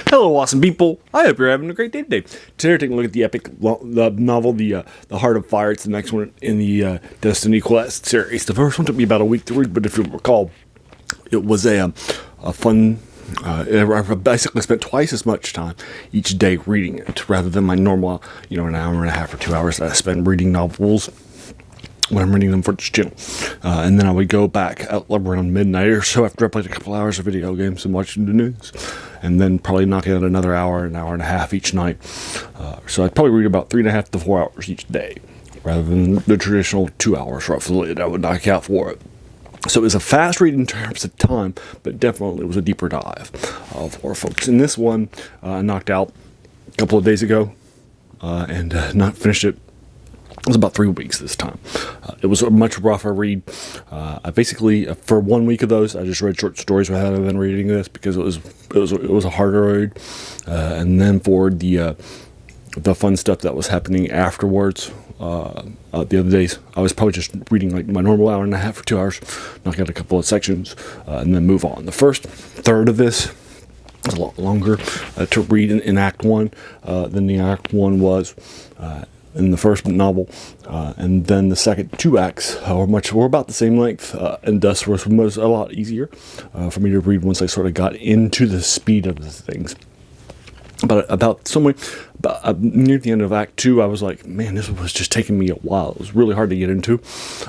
Hello, awesome people. I hope you're having a great day today. Today we're taking a look at the epic novel, The Heart of Fire. It's the next one in the DestinyQuest series. The first one took me about a week to read, but if you recall, it was a fun... I basically spent twice as much time each day reading it, rather than my normal, an hour and a half or 2 hours that I spend reading novels when I'm reading them for this channel. And then I would go back at around midnight or so after I played a couple hours of video games and watching the news. And then probably knocking out another hour, an hour and a half each night. So I'd probably read about 3.5 to 4 hours each day, rather than the traditional 2 hours roughly that I would knock out for it. So it was a fast read in terms of time, but definitely it was a deeper dive for folks. In this one, I knocked out a couple of days ago and not finished it. It was about 3 weeks this time. It was a much rougher read. I basically, for 1 week of those, I just read short stories rather than reading this because it was a harder read. And then for the fun stuff that was happening afterwards, the other days, I was probably just reading like my normal hour and a half or 2 hours, knock out a couple of sections, and then move on. The first third of this is a lot longer to read in Act 1 than the Act 1 was in the first novel, and then the second 2 acts were about the same length, and thus was a lot easier for me to read once I sort of got into the speed of the things. But near the end of Act 2, I was like, man, this was just taking me a while. It was really hard to get into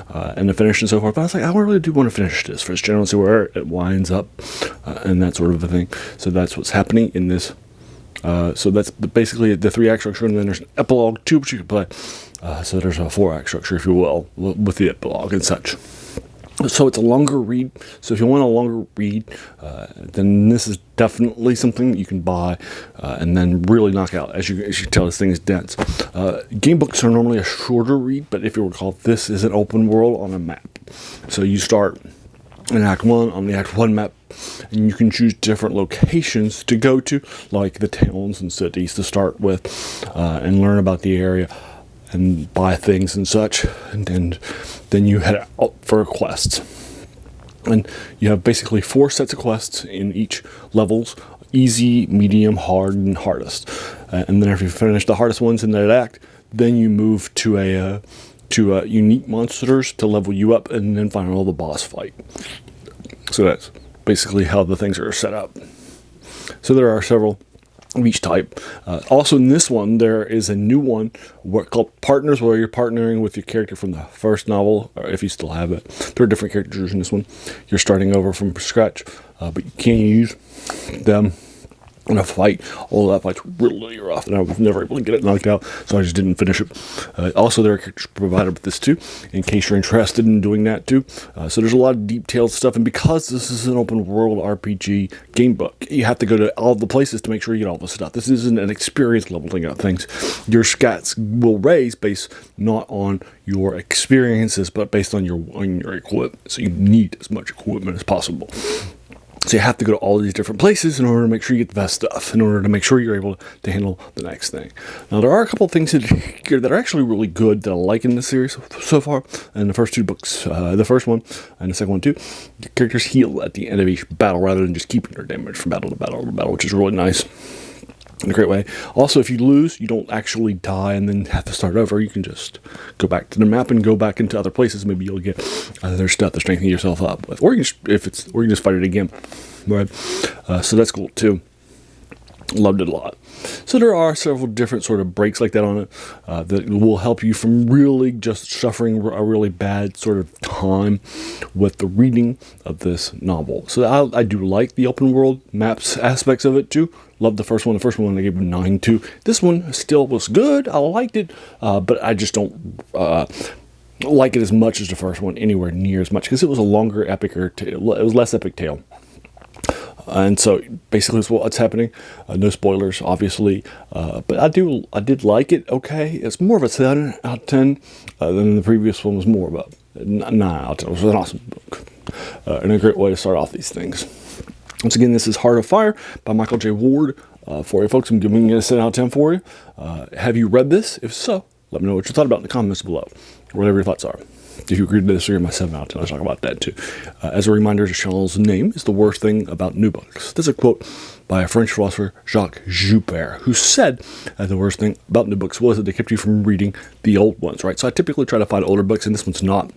and to finish and so forth. But I was like, I really do want to finish this for this channel and see where it winds up and that sort of a thing. So that's what's happening in this. So that's basically the 3-act structure, and then there's an epilogue too, which you can play. So there's a 4-act structure, if you will, with the epilogue and such. So it's a longer read. So if you want a longer read, then this is definitely something that you can buy and then really knock out. As you tell, this thing is dense. Game books are normally a shorter read, but if you recall, this is an open world on a map. So you start in Act 1 on the Act 1 map, and you can choose different locations to go to, like the towns and cities to start with, and learn about the area and buy things and such, and then you head out for quests. And you have basically 4 sets of quests in each levels: easy, medium, hard, and hardest. And then after you finish the hardest ones in that act, then you move to unique monsters to level you up, and then final the boss fight. So that's basically how the things are set up. So there are several of each type. Also in this one, there is a new one called Partners, where you're partnering with your character from the first novel, or if you still have it. There are different characters in this one. You're starting over from scratch, but you can't use them in a fight. All that fight's really rough, and I was never able to get it knocked out, so I just didn't finish it. Also, there are characters provided with this too, in case you're interested in doing that too. So there's a lot of detailed stuff, and because this is an open world RPG game book, you have to go to all the places to make sure you get all the stuff. This isn't an experience leveling out things. Your stats will raise based not on your experiences, but based on your equipment. So you need as much equipment as possible. So you have to go to all these different places in order to make sure you get the best stuff, in order to make sure you're able to handle the next thing. Now, there are a couple of things here that are actually really good that I like in this series so far. And the first 2 books, the first one and the second one too, the characters heal at the end of each battle rather than just keeping their damage from battle to battle to battle, which is really nice. In a great way. Also, if you lose, you don't actually die and then have to start over. You can just go back to the map and go back into other places. Maybe you'll get other stuff to strengthen yourself up with, or you can just fight it again. Right? So that's cool too. Loved it a lot. So there are several different sort of breaks like that on it that will help you from really just suffering a really bad sort of time with the reading of this novel. So I do like the open world maps aspects of it too. Loved the first one. The first one I gave a 9 to. This one still was good. I liked it, but I just don't like it as much as the first one, anywhere near as much, because it was a longer, epicer tale. It was less epic tale. And so basically that's what's happening. No spoilers, obviously, but I did like it. Okay, it's more of a 7 out of 10 than the previous one was more of a 9 out of 10. It was an awesome book and a great way to start off these things. Once again, this is Heart of Fire by Michael J. Ward. For you folks, I'm giving it a 7 out of 10 for you. Have you read this? If so, let me know what you thought about in the comments below, whatever your thoughts are. If you agree to disagree, my 7 out of 10, I'll talk about that too. As a reminder, the channel's name is The Worst Thing About New Books. There's a quote by a French philosopher, Jacques Joubert, who said that the worst thing about new books was that they kept you from reading the old ones, right? So I typically try to find older books, and this one's not.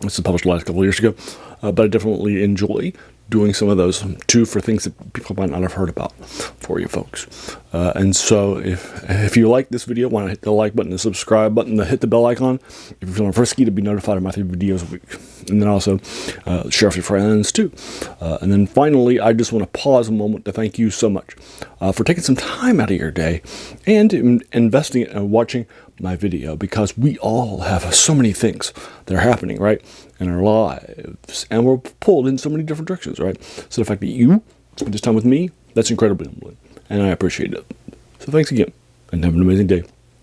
This was published last couple of years ago, but I definitely enjoy doing some of those too for things that people might not have heard about for you folks. And so if you like this video, why not hit the like button, the subscribe button, hit the bell icon if you're feeling frisky to be notified of my 3 videos a week. And then also share with your friends too. And then finally, I just want to pause a moment to thank you so much for taking some time out of your day and investing and watching my video, because we all have so many things that are happening, right, in our lives, and we're pulled in so many different directions, right? So the fact that you spend this time with me, that's incredibly humbling, and I appreciate it. So thanks again, and have an amazing day.